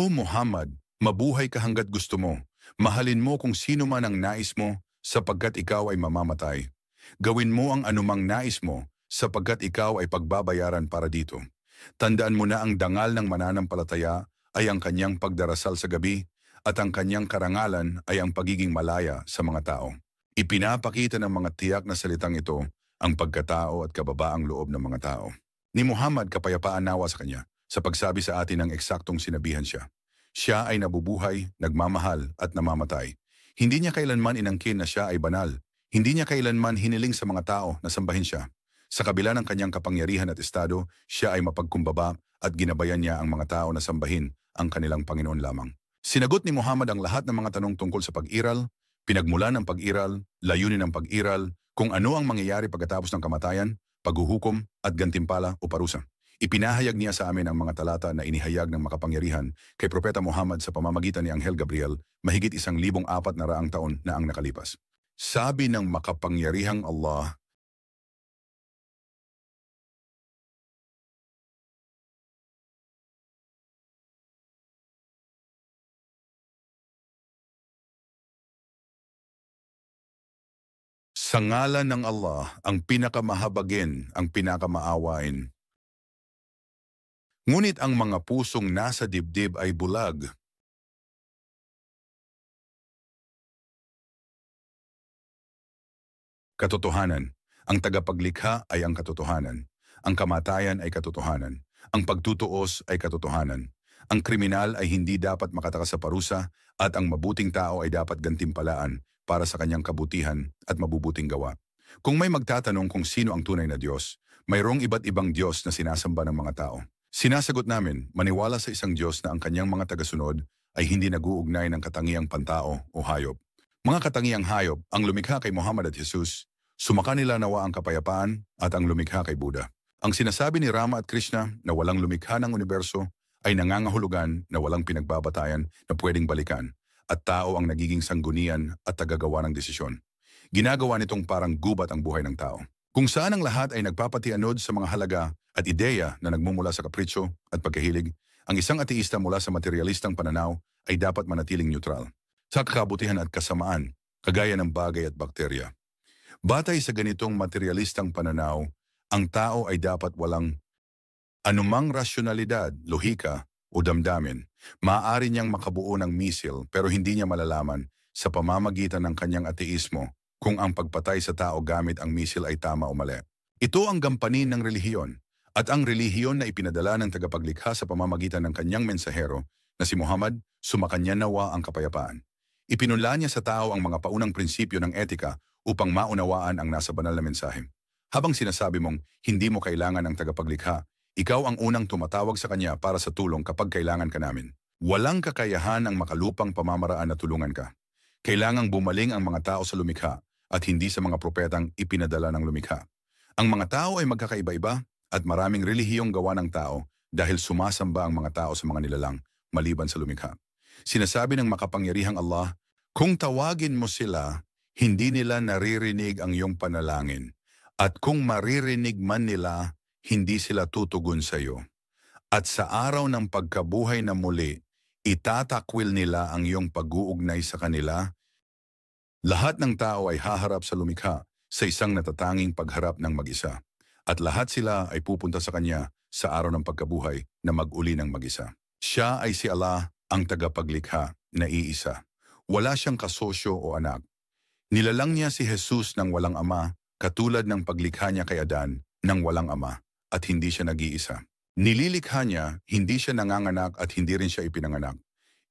O Muhammad, mabuhay ka hanggat gusto mo. Mahalin mo kung sino man ang nais mo sapagkat ikaw ay mamamatay. Gawin mo ang anumang nais mo sapagkat ikaw ay pagbabayaran para dito. Tandaan mo na ang dangal ng mananampalataya ay ang kanyang pagdarasal sa gabi at ang kanyang karangalan ay ang pagiging malaya sa mga tao. Ipinapakita ng mga tiyak na salitang ito ang pagkatao at kababaang loob ng mga tao. Ni Muhammad kapayapaan nawa sa kanya sa pagsabi sa atin ng eksaktong sinabihan siya. Siya ay nabubuhay, nagmamahal at namamatay. Hindi niya kailanman inangkin na siya ay banal. Hindi niya kailanman hiniling sa mga tao na sambahin siya. Sa kabila ng kanyang kapangyarihan at estado, siya ay mapagkumbaba at ginabayan niya ang mga tao na sambahin ang kanilang Panginoon lamang. Sinagot ni Muhammad ang lahat ng mga tanong tungkol sa pag-iral, pinagmulan ng pag-iral, layunin ng pag-iral, kung ano ang mangyayari pagkatapos ng kamatayan, paghuhukom at gantimpala o parusa. Ipinahayag niya sa amin ang mga talata na inihayag ng makapangyarihan kay Propeta Muhammad sa pamamagitan ni Anghel Gabriel mahigit 1,400 taon na ang nakalipas. Sabi ng makapangyarihang Allah, sa ngalan ng Allah, ang pinakamahabagin, ang pinakamaawain. Ngunit ang mga pusong nasa dibdib ay bulag. Katotohanan. Ang tagapaglikha ay ang katotohanan. Ang kamatayan ay katotohanan. Ang pagtutuos ay katotohanan. Ang kriminal ay hindi dapat makatakas sa parusa at ang mabuting tao ay dapat gantimpalaan para sa kanyang kabutihan at mabubuting gawa. Kung may magtatanong kung sino ang tunay na Diyos, mayroong iba't ibang Diyos na sinasamba ng mga tao. Sinasagot namin, maniwala sa isang Diyos na ang kanyang mga tagasunod ay hindi nag-uugnay ng katangiang pantao o hayop. Mga katangiang hayop ang lumikha kay Muhammad at Jesus, sumaka nila nawa ang kapayapaan at ang lumikha kay Buddha. Ang sinasabi ni Rama at Krishna na walang lumikha ng universo ay nangangahulugan na walang pinagbabatayan na pwedeng balikan at tao ang nagiging sanggunian at tagagawa ng desisyon. Ginagawa nitong parang gubat ang buhay ng tao. Kung saan ang lahat ay nagpapatianod sa mga halaga at ideya na nagmumula sa kapritsyo at pagkahilig, ang isang ateista mula sa materialistang pananaw ay dapat manatiling neutral sa kabutihan at kasamaan, kagaya ng bagay at bakterya. Batay sa ganitong materialistang pananaw, ang tao ay dapat walang anumang rasyonalidad, lohika o damdamin. Maaari niyang makabuo ng misil pero hindi niya malalaman sa pamamagitan ng kanyang ateismo kung ang pagpatay sa tao gamit ang misil ay tama o mali. Ito ang gampanin ng relihiyon at ang relihiyon na ipinadala ng tagapaglikha sa pamamagitan ng kanyang mensahero na si Muhammad, sumakanya nawa ang kapayapaan. Ipinunla niya sa tao ang mga paunang prinsipyo ng etika upang maunawaan ang nasa banal na mensahe. Habang sinasabi mong hindi mo kailangan ang tagapaglikha, ikaw ang unang tumatawag sa kanya para sa tulong kapag kailangan ka namin. Walang kakayahan ang makalupang pamamaraan na tulungan ka. Kailangang bumaling ang mga tao sa lumikha at hindi sa mga propetang ipinadala ng lumikha. Ang mga tao ay magkakaiba-iba at maraming relihiyong gawa ng tao dahil sumasamba ang mga tao sa mga nilalang maliban sa lumikha. Sinasabi ng makapangyarihang Allah, kung tawagin mo sila, hindi nila naririnig ang iyong panalangin. At kung maririnig man nila, hindi sila tutugon sa iyo. At sa araw ng pagkabuhay na muli, itatakwil nila ang iyong pag-uugnay sa kanila. Lahat ng tao ay haharap sa lumikha sa isang natatanging pagharap ng mag-isa. At lahat sila ay pupunta sa kanya sa araw ng pagkabuhay na mag-uli ng mag-isa. Siya ay si Allah, ang tagapaglikha na iisa. Wala siyang kasosyo o anak. Nilalang niya si Jesus ng walang ama, katulad ng paglikha niya kay Adan ng walang ama, at hindi siya nag-iisa. Nililikha niya, hindi siya nanganganak at hindi rin siya ipinanganak.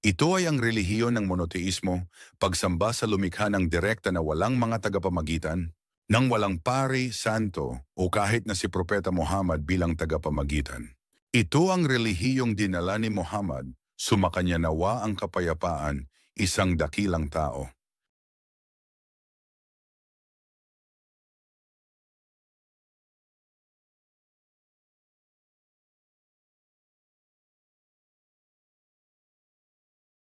Ito ay ang relihiyon ng monoteismo, pagsamba sa lumikha ng direkta na walang mga tagapamagitan, ng walang pari, santo, o kahit na si Propeta Muhammad bilang tagapamagitan. Ito ang relihiyong dinala ni Muhammad, sumakanya nawa ang kapayapaan, isang dakilang tao.